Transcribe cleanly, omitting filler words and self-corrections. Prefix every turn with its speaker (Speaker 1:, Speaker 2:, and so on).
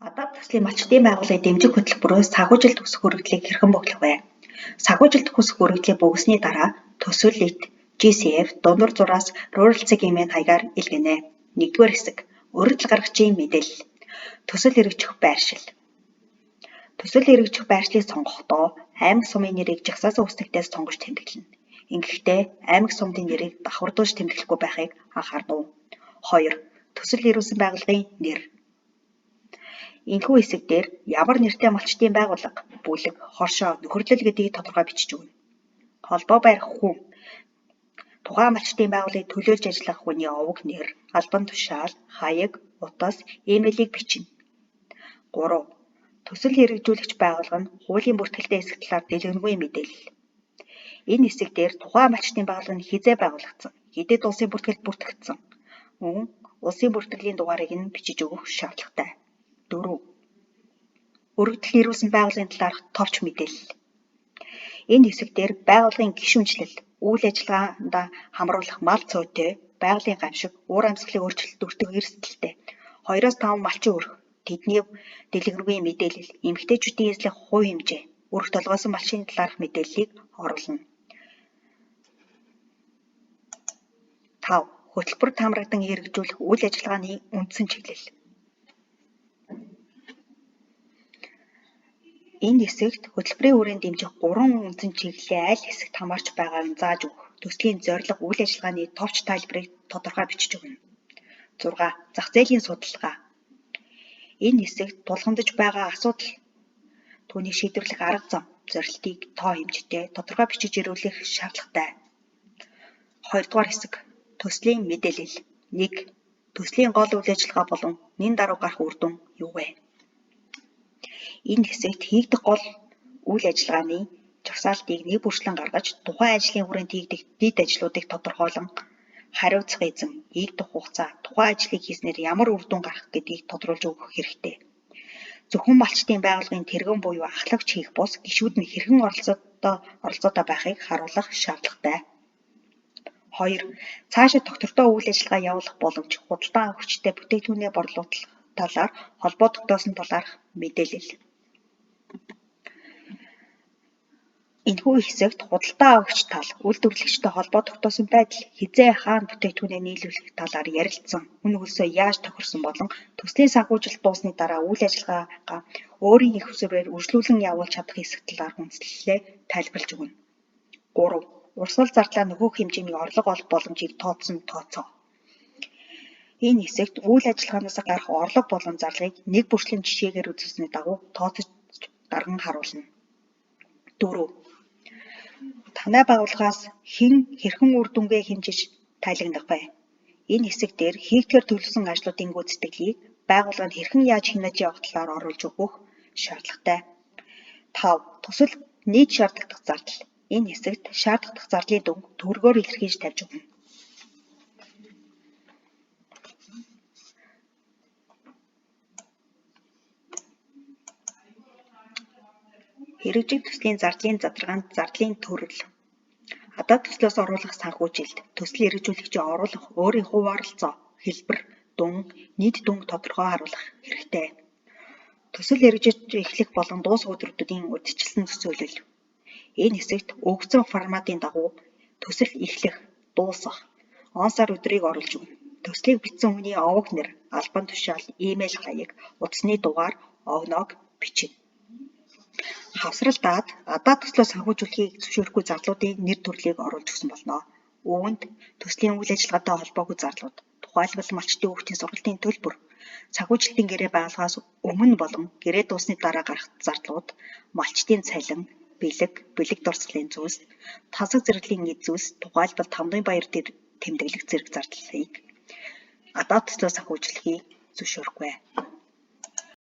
Speaker 1: Адаа төслийн малчдын байгууллагын дэмжих хөтөлбөрөөс санхүүжилт хүсэх хүрээллийг хэрхэн бөглөх вэ? Санхүүжилт хүсэх хүрээллийг бөглөсний дараа төсөл эт GCF дундуур зураас Rural-ийн хэмээн хаягаар илгэнэ. 1-р хэсэг. Өргөдөл гаргагчийн мэдээлэл. Төсөл хэрэгжих байршил. Төсөл хэрэгжих байршлыг сонгохдоо аймаг сумын нэрийг жагсаасан үстэгтээс сонгож тэмдэглэнэ. Ингэхдээ аймаг сумын нэрийг давхардуулж тэмдэглэхгүй байхыг анхаарна уу? 2. Төсөл ирүүлсэн байгууллагын нэр. Энэхүү хэсэг дээр ямар нэртэй малчдын байгууллага, бүлэг, хоршоо, нөхөрлөл гэдгийг тодорхой бичиж өгнө. Холбоо барих хүн. Тухайн малчдын байгууллагыг төлөөлж ажиллах хүний овог нэр, албан тушаал, хаяг, утас, имэйлийг бичнэ. 3. Төсөл хэрэгжүүлэгч байгууллага нь хуулийн бүртгэлтэй хэсэг талаар дэлгэрэнгүй мэдээлэл. Энэ хэсэг дээр тухайн малчдын байгууллага нь хизээ байгуулагдсан, хэдий улсын бүртгэлд бүртгэгдсэн, мөн улсын бүртгэлийн дугаарыг нь бичиж өгөх шаардлагатай. 4. Өргөдөл ирүүлсэн байгууллагын талаарх товч мэдээлэл. Энэ хэсэг дээр байгууллагын гишүүнчлэл, үйл ажиллагаанд хамруулах мал цөөтэй, байгалийн гамшиг, уур амьсгалын өөрчлөлт өртөх эрсдэлтэй, 2-5 малчин өрх, тэдний дэлгэрэнгүй мэдээлэл, эмэгтэйчүүдийн эзлэх хувь хэмжээ, өрх толгойсон малчийн талаарх мэдээллийг оруулна. 5. Хөтөлбөрт хамрагдан хэрэгжүүлэх үйл ажиллагааны үндсэн чиглэл. Энэ хэсэгт хөтөлбөрийн хүрээнд дэмжих 3 үндсэн чиглэлийн аль хэсэгт хамаарч байгааг нь зааж өгөх, төслийн зорилго, үйл ажиллагааны товч тайлбарыг тодорхой бичиж өгнө. 6. Зах зээлийн судалгаа. Энэ хэсэгт тулгамдж байгаа асуудал, түүнийг шийдвэрлэх арга зам, зорилтыг тоо хэмжээтэй тодорхой бичиж ирүүлэх шаардлагатай. 2-р хэсэг. Төслийн мэдээлэл. 1. Төслийн гол үйл ажиллагаа болон нэн даруй гарах үр дүн юу вэ? Энэ хэсэгт хийгдэх гол үйл ажиллагааны жагсаалтыг нэг бүрчлэн гаргаж, тухайн ажлын хүрээнд хийгдэх дэд ажлуудыг тодорхойлон, хариуцах эзэн, хийгдэх хугацаа, тухайн ажлыг хийснээр ямар үр дүн гарах гэдгийг тодруулж өгөх хэрэгтэй. Зөвхөн малчдын байгууллагын тэргүүн буюу ахлагч хийх бус гишүүд нь хэрхэн оролцоотой байхыг харуулах шаардлагатай. 2. Цаашид доктортой үйл ажиллагаа явуулах боломж, худалдан авах хүчтэй бүтээгдэхүүнээ борлуулах талаар холбоо тогтоосон талаарх мэдээлэл. Энэхүү хэсэгт худалдан авагч тал, үйлдвэрлэгчтэй холбоо тогтоосон байдал, хизээ хаана бүтээгдэхүүнээ нийлүүлэх талаар ярилцсан, үн хөлсөө яаж тохирсон болон төслийн санхүүжилт дуусны дараа үйл ажиллагаагаа өөрийн их усрээр үргэлжлүүлэн явуулж чадах хэсэг талаарх үндслэлээ тайлбарлаж өгнө. 3. Урсгал зардлаа нөгөөх хэмжээний орлого олох боломжийг тооцсон тооцоо. Энэ хэсэгт үйл ажиллагаанаас гарах орлого болон зарлагыг нэг бүрчлэн жишээгээр үзүүлсний дагуу тооцож дарган харуулна. 4. Танай байгууллагаас хэн хэрхэн үр дүнгээ хэмжиж тайлагнах вэ? Энэ хэсэг дээр хийгдэхээр төлөвлөсөн ажлуудын гүйцэтгэлийг байгууллага нь хэрхэн яаж хянаж явах талаар оруулж өгөх шаардлагатай. 5. Төсөл нийт шаардлагатай зардал. Энэ хэсэгт шаардлагатай зардлын дүн төгрөгөөр илэрхийлж тавьж өгнө. Хэрэгжих төслийн зардлын задрагаанд зардлын төрөл. Адаа төслөөс оруулах санхүүжилт, төсөл хэрэгжүүлэгчийн оруулах өөрийн хувь оролцоо, хэлбэр, дүн, нийт дүнг тодорхой харуулах хэрэгтэй. Төсөл хэрэгжиж эхлэх болон дуусах өдрүүдийн урьдчилсан төсөөлөл. Энэ хэсэгт өгөгдсөн форматын дагуу төсөл эхлэх, дуусах, он сар өдрийг оруулж өгнө. Төслийг бичсэн хүний овог нэр, албан тушаал, имэйл хаяг, утасны дугаар, огноог бичнэ. Хавсралдаад адаа төслөө санхүүжүүлэхийг зөвшөөрөхгүй зарлуудын нэр төрлийг оруулж өгсөн болно. Үүнд төслийн үйл ажиллагаатай холбоогүй зарлууд, тухайлбал малчдын хүүхдийн сургалтын төлбөр, санхүүжилтийн гэрээ байгуулахаас өмнө болон гэрээ дуусны дараа гарах зарлууд, малчдын цалин, бэлэг дурсгалын зүйлс, тансаг зэрэглэлийн эд зүйлс, тухайлбал Тамдын баяр дээр тэмдэглэх зэрэг зарлалыг адаа төслөө санхүүжүүлэхийг зөвшөөрөхгүй.